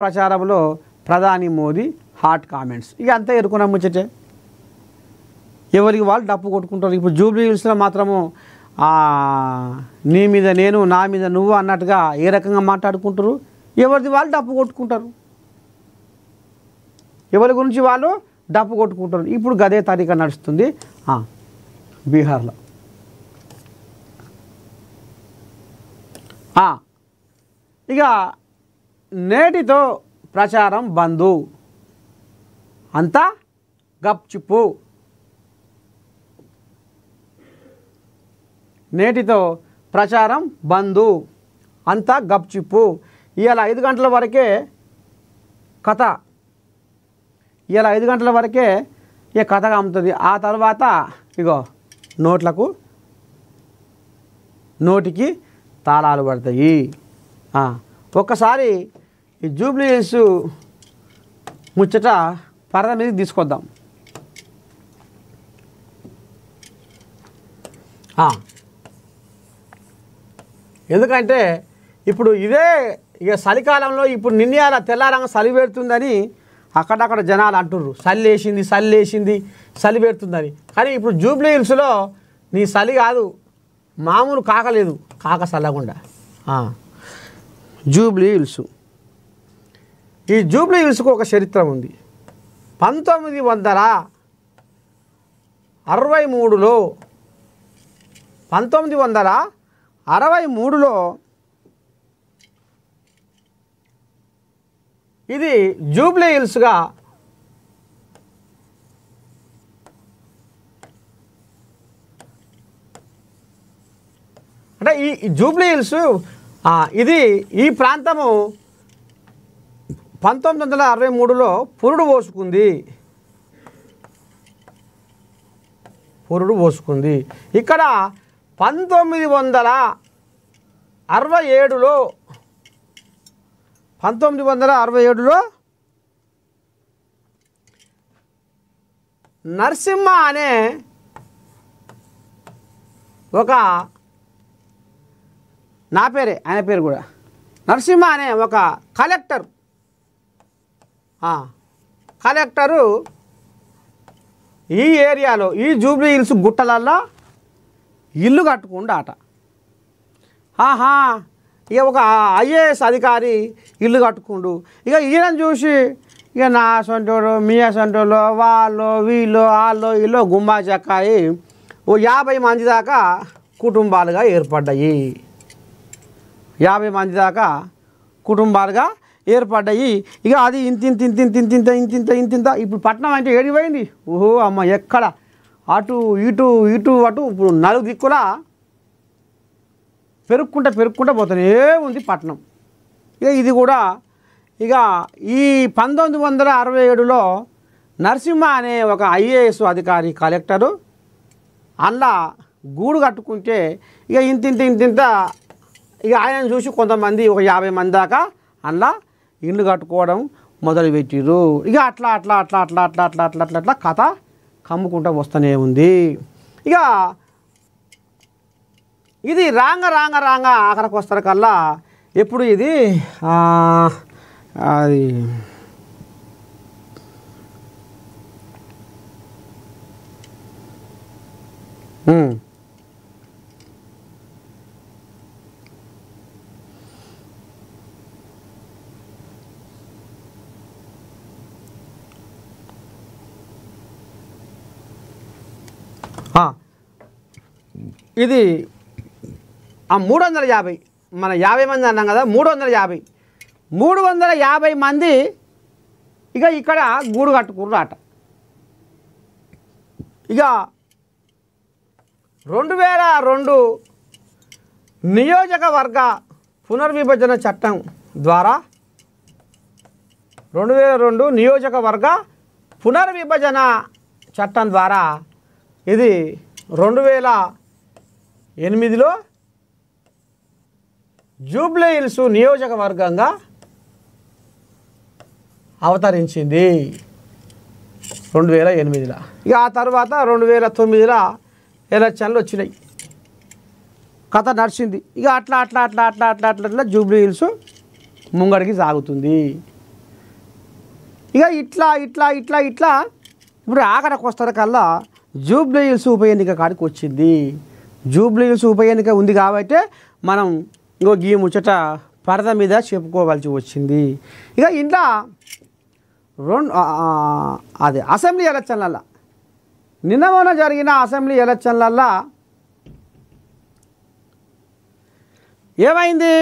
ప్రచారంలో ప్రధాని Modi hot comments ఇక అంతా ఎరుకున్న ముచ్చటే. ఎవరికి వాళ్ళు డప్పు కొట్టుకుంటారు. ఇప్పుడు జూబ్లీ హిల్స్లో మాత్రము నీ మీద నేను నా మీద నువ్వు అన్నట్టుగా ఏ రకంగా మాట్లాడుకుంటారు. ఎవరిది వాళ్ళు డప్పు కొట్టుకుంటారు. ఎవరి గురించి వాళ్ళు డప్పు కొట్టుకుంటారు. ఇప్పుడు గదే తరీకా నడుస్తుంది బీహార్లో. ఇక నేటితో ప్రచారం బంధు, అంతా గప్చుప్పు. నేటితో ప్రచారం బంధు, అంతా గప్చుప్పు. ఇవాళ 5 గంటల వరకే కథ. ఇవాళ 5 గంటల వరకే ఇక కథగా అమ్ముతుంది. ఆ తర్వాత ఇగో నోటికి తాళాలు పడతాయి. ఒక్కసారి ఈ జూబ్లీ హిల్స్ ముచ్చట పరద మీదకి తీసుకొద్దాం. ఎందుకంటే ఇప్పుడు ఇదే ఇక చలికాలంలో ఇప్పుడు నిన్నయాల తెల్లారంగా చలి పెడుతుందని అక్కడక్కడ జనాలు అంటుర్రు. చలి పెడుతుందని. కానీ ఇప్పుడు జూబ్లీ హిల్స్లో నీ చలి కాదు, మామూలు కాకలేదు, కాక చల్లకుండా జూబ్లీ హిల్స్. ఈ జూబ్లీ హిల్స్కు ఒక చరిత్ర ఉంది. 1963లో ఇది జూబ్లీ హిల్స్గా అంటే ఈ జూబ్లీ హిల్స్ ఇది ఈ ప్రాంతము 1963లో పురుడు పోసుకుంది. ఇక్కడ 1967లో నరసింహ అనే ఒక, నా పేరే ఆయన పేరు కూడా, నరసింహ అనే ఒక కలెక్టరు ఈ ఏరియాలో ఈ జూబ్లీ హిల్స్ గుట్టలల్లో ఇల్లు కట్టుకుండాట. ఇక ఒక ఐఏఎస్ అధికారి ఇల్లు కట్టుకుండు. ఇక ఈయన చూసి ఇక నా సొంటోడు మీ సొంటోళ్ళు వాళ్ళు వీళ్ళు వీళ్ళు గుమ్మా చెక్కాయి ఓ 50 మంది దాకా కుటుంబాలుగా ఏర్పడ్డాయి. 50 మంది దాకా కుటుంబాలుగా ఏర్పడ్డాయి. ఇక అది ఇంతింత. ఇప్పుడు పట్నం అంటే ఏడిపోయింది. ఓహో అమ్మ, ఎక్కడ అటు ఇటు ఇప్పుడు 4 దిక్కులా పెరుక్కుంటా పోతానే ఉంది పట్నం. ఇక ఇది కూడా ఇక ఈ 1967లో నరసింహ అనే ఒక ఐఏఎస్ అధికారి కలెక్టరు అందులో గూడు కట్టుకుంటే ఇక ఇంతింత ఇక ఆయన చూసి కొంతమంది ఒక 50 మంది దాకా అందులో ఇల్లు కట్టుకోవడం మొదలుపెట్టిర్రు. ఇక అట్లా కథ కమ్ముకుంటూ వస్తూనే ఉంది. ఇక ఇది రాంగ ఆఖరికి వస్తారు కల్లా ఎప్పుడు ఇది అది ఇది 350 మన 50 మంది అన్నాం కదా, 350 మంది ఇక ఇక్కడ గూడు కట్టుకుర్రాట. ఇక 2002 నియోజకవర్గ పునర్విభజన చట్టం ద్వారా 2002 నియోజకవర్గ పునర్విభజన చట్టం ద్వారా ఇది 2008లో జూబ్లీ హిల్స్ నియోజకవర్గంగా అవతరించింది 2008లో. ఇక ఆ తర్వాత 2009లో ఎలక్షన్లు వచ్చినాయి. కథ నడిచింది. ఇక అట్లా జూబ్లీ హిల్స్ ముంగడికి సాగుతుంది. ఇక ఇట్లా ఇట్లా ఇట్లా ఇట్లా ఇప్పుడు ఆఖరికి వస్తారు కల్లా జూబ్లీ హిల్స్ ఉప ఎన్నిక కాడికి వచ్చింది. జూబ్లీ హిల్స్ ఉప ఎన్నిక ఉంది కాబట్టి మనం ఇంకో గీ ముచ్చట పరద మీద చెప్పుకోవాల్సి వచ్చింది. ఇక ఇంట్లో అదే అసెంబ్లీ ఎలక్షన్లల్లో నిన్న మొన్న జరిగిన అసెంబ్లీ ఎలక్షన్లల్లో ఏమైంది?